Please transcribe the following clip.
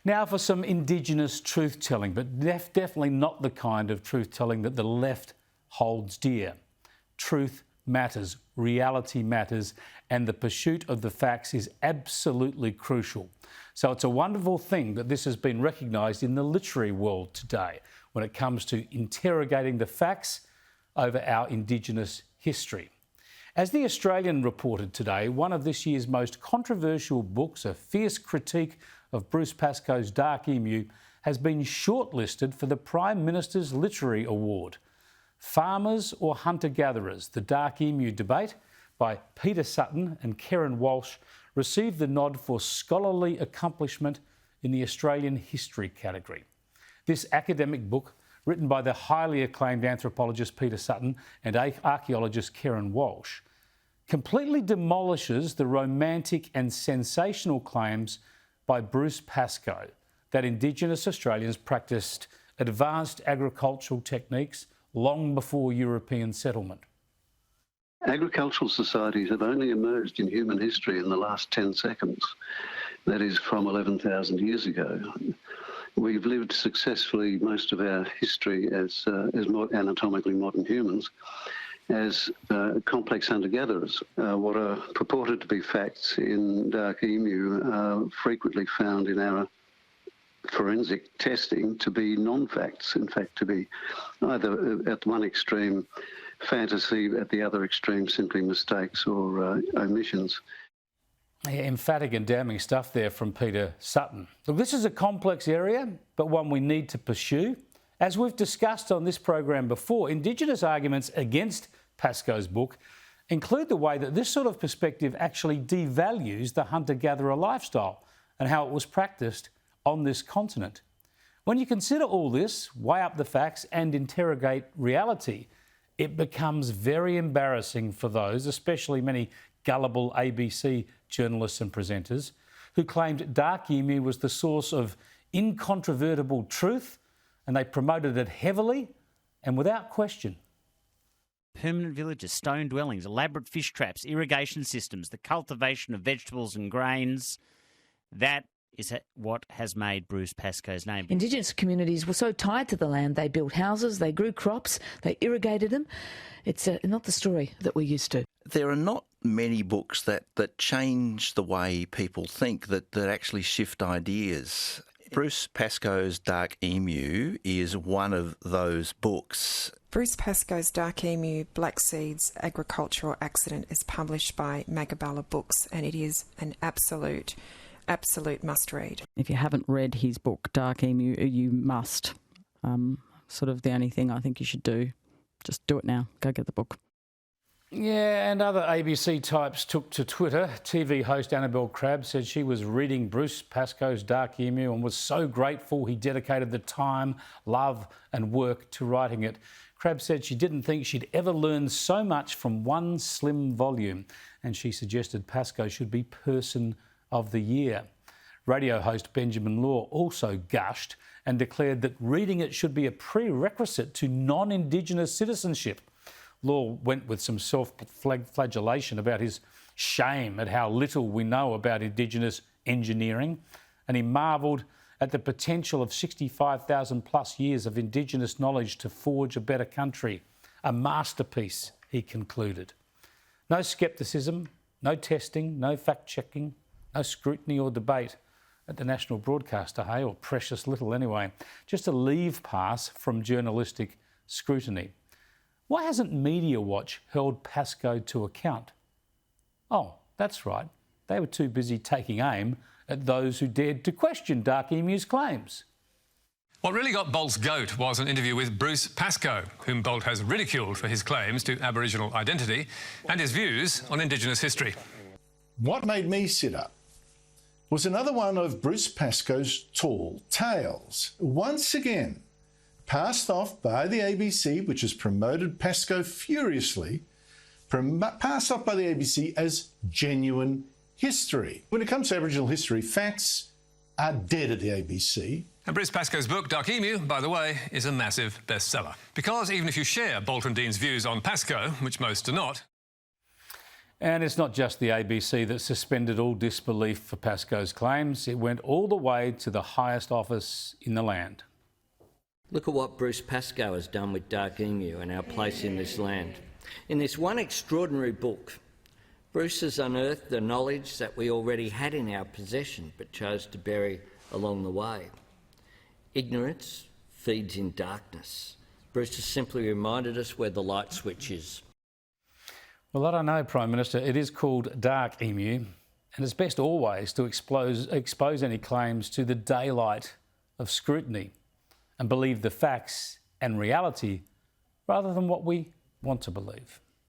Now for some Indigenous truth-telling, but definitely not the kind of truth-telling that the left holds dear. Truth matters, reality matters, and the pursuit of the facts is absolutely crucial. So it's a wonderful thing that this has been recognised in the literary world today when it comes to interrogating the facts over our Indigenous history. As The Australian reported today, one of this year's most controversial books, a fierce critique of Bruce Pascoe's Dark Emu, has been shortlisted for the Prime Minister's Literary Award. Farmers or Hunter-Gatherers, The Dark Emu Debate by Peter Sutton and Keryn Walshe received the nod for scholarly accomplishment in the Australian history category. This academic book, written by the highly acclaimed anthropologist Peter Sutton and archaeologist Keryn Walshe, completely demolishes the romantic and sensational claims by Bruce Pascoe that Indigenous Australians practiced advanced agricultural techniques long before European settlement. Agricultural societies have only emerged in human history in the last 10 seconds. That is from 11,000 years ago. We've lived successfully most of our history as anatomically modern humans, as complex hunter-gatherers. What are purported to be facts in Dark Emu are frequently found in our forensic testing to be non-facts, in fact to be either at one extreme fantasy, at the other extreme simply mistakes or omissions. Yeah, emphatic and damning stuff there from Peter Sutton. Look, this is a complex area, but one we need to pursue. As we've discussed on this program before, Indigenous arguments against Pascoe's book include the way that this sort of perspective actually devalues the hunter-gatherer lifestyle and how it was practiced on this continent. When you consider all this, weigh up the facts and interrogate reality, it becomes very embarrassing for those, especially many gullible ABC journalists and presenters, who claimed Dark Emu was the source of incontrovertible truth, and they promoted it heavily and without question. Permanent villages, stone dwellings, elaborate fish traps, irrigation systems, the cultivation of vegetables and grains, that is what has made Bruce Pascoe's name. Indigenous communities were so tied to the land, they built houses, they grew crops, they irrigated them. It's not the story that we're used to. There are not many books that change the way people think, that actually shift ideas. Bruce Pascoe's Dark Emu is one of those books. Bruce Pascoe's Dark Emu Black Seeds Agricultural Accident is published by Magabala Books, and it is an absolute must-read. If you haven't read his book, Dark Emu, you must. Sort of the only thing I think you should do. Just do it now. Go get the book. Yeah, and other ABC types took to Twitter. TV host Annabelle Crabb said she was reading Bruce Pascoe's Dark Emu and was so grateful he dedicated the time, love and work to writing it. Crabb said she didn't think she'd ever learn so much from one slim volume, and she suggested Pascoe should be Person of the Year. Radio host Benjamin Law also gushed and declared that reading it should be a prerequisite to non-Indigenous citizenship. Law went with some self-flagellation about his shame at how little we know about Indigenous engineering, and he marvelled at the potential of 65,000 plus years of Indigenous knowledge to forge a better country. A masterpiece, he concluded. No scepticism, no testing, no fact-checking, no scrutiny or debate at the national broadcaster, hey, or precious little anyway. Just a leave pass from journalistic scrutiny. Why hasn't Media Watch held Pascoe to account? Oh, that's right. They were too busy taking aim at those who dared to question Dark Emu's claims. What really got Bolt's goat was an interview with Bruce Pascoe, whom Bolt has ridiculed for his claims to Aboriginal identity and his views on Indigenous history. What made me sit up was another one of Bruce Pascoe's tall tales. Once again, passed off by the ABC, which has promoted Pascoe furiously, passed off by the ABC as genuine history. When it comes to Aboriginal history, facts are dead at the ABC. And Bruce Pascoe's book, Dark Emu, by the way, is a massive bestseller. Because even if you share Bolt and Dean's views on Pascoe, which most do not... And it's not just the ABC that suspended all disbelief for Pascoe's claims. It went all the way to the highest office in the land. Look at what Bruce Pascoe has done with Dark Emu and our place in this land. In this one extraordinary book, Bruce has unearthed the knowledge that we already had in our possession but chose to bury along the way. Ignorance feeds in darkness. Bruce has simply reminded us where the light switch is. Well, I don't know, Prime Minister. It is called Dark Emu, and it's best always to expose any claims to the daylight of scrutiny and believe the facts and reality rather than what we want to believe.